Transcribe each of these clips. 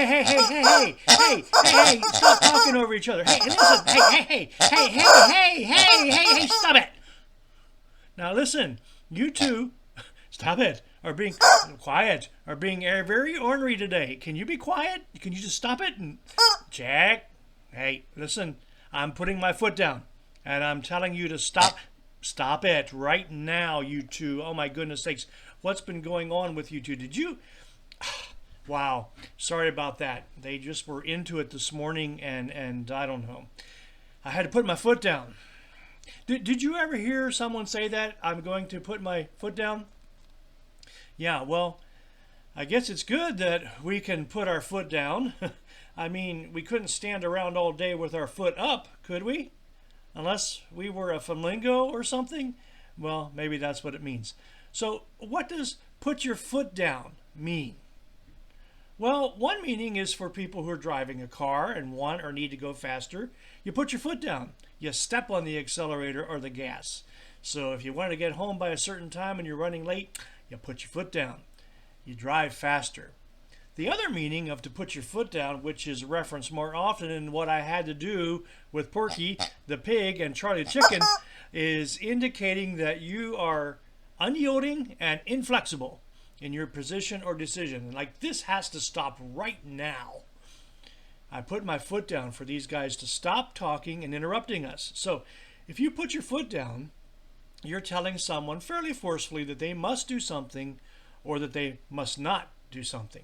hey, stop talking over each other. Hey, listen, hey, stop it. Now listen, you two, stop it, are being quiet, are being very ornery today. Can you be quiet? Can you just stop it? And Jack, hey, listen, I'm putting my foot down, and I'm telling you to stop. Stop it right now, you two. Oh my goodness sakes, what's been going on with you two? Did you? Wow, sorry about that. They just were into it this morning, and I don't know. I had to put my foot down. Did you ever hear someone say that? I'm going to put my foot down? Yeah, well, I guess it's good that we can put our foot down. I mean, we couldn't stand around all day with our foot up, could we? Unless we were a flamingo or something? Well, maybe that's what it means. So, what does put your foot down mean? Well, one meaning is for people who are driving a car and want or need to go faster. You put your foot down. You step on the accelerator or the gas. So if you want to get home by a certain time and you're running late, you put your foot down. You drive faster. The other meaning of to put your foot down, which is referenced more often in what I had to do with Porky the pig and Charlie the chicken, is indicating that you are unyielding and inflexible in your position or decision. Like, this has to stop right now. I put my foot down for these guys to stop talking and interrupting us. So if you put your foot down, you're telling someone fairly forcefully that they must do something or that they must not do something.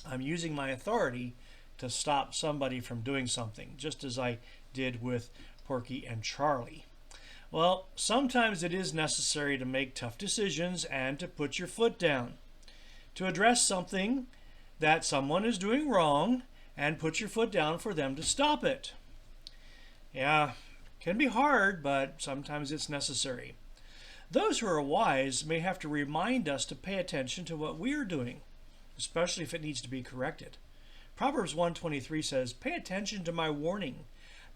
I'm using my authority to stop somebody from doing something, just as I did with Porky and Charlie. Well, sometimes it is necessary to make tough decisions and to put your foot down, to address something that someone is doing wrong and put your foot down for them to stop it. Yeah, it can be hard, but sometimes it's necessary. Those who are wise may have to remind us to pay attention to what we are doing, especially if it needs to be corrected. Proverbs 1:23 says, "Pay attention to my warning.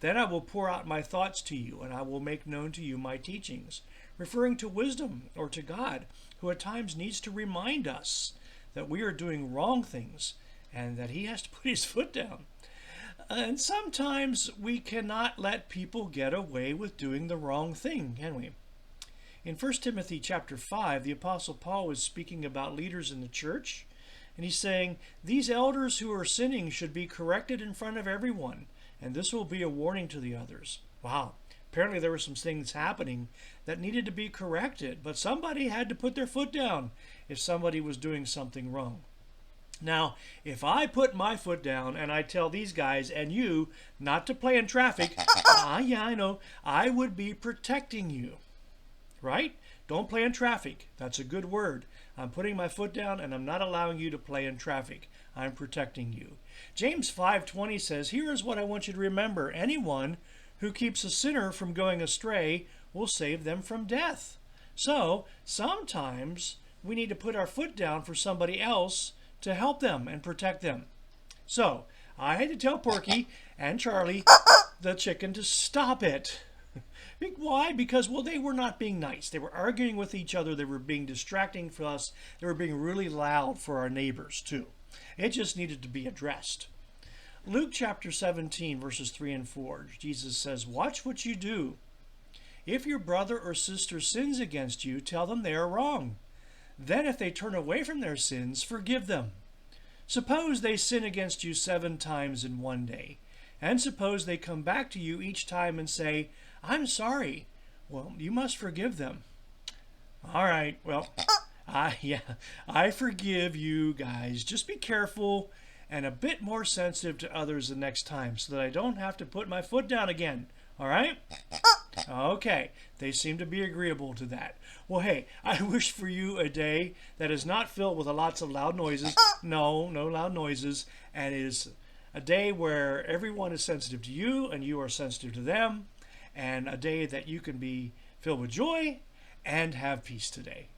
Then I will pour out my thoughts to you, and I will make known to you my teachings," referring to wisdom or to God, who at times needs to remind us that we are doing wrong things and that he has to put his foot down. And sometimes we cannot let people get away with doing the wrong thing, can we? In 1 Timothy chapter 5, the Apostle Paul was speaking about leaders in the church, and he's saying, "These elders who are sinning should be corrected in front of everyone, and this will be a warning to the others." Wow, apparently there were some things happening that needed to be corrected, but somebody had to put their foot down if somebody was doing something wrong. Now, if I put my foot down and I tell these guys and you not to play in traffic, yeah, I know, I would be protecting you, right? Don't play in traffic. That's a good word. I'm putting my foot down and I'm not allowing you to play in traffic. I'm protecting you. James 5:20 says, "Here is what I want you to remember. Anyone who keeps a sinner from going astray will save them from death." So sometimes we need to put our foot down for somebody else to help them and protect them. So I had to tell Porky and Charlie the chicken to stop it. Why? Because, well, they were not being nice. They were arguing with each other. They were being distracting for us. They were being really loud for our neighbors too. It just needed to be addressed. Luke chapter 17, verses 3 and 4, Jesus says, "Watch what you do. If your brother or sister sins against you, tell them they are wrong. Then if they turn away from their sins, forgive them. Suppose they sin against you 7 times in one day, and suppose they come back to you each time and say, 'I'm sorry.' Well, you must forgive them." All right, well, I forgive you guys. Just be careful and a bit more sensitive to others the next time so that I don't have to put my foot down again. All right? Okay, they seem to be agreeable to that. Well, hey, I wish for you a day that is not filled with lots of loud noises. No loud noises. And it is a day where everyone is sensitive to you and you are sensitive to them. And a day that you can be filled with joy and have peace today.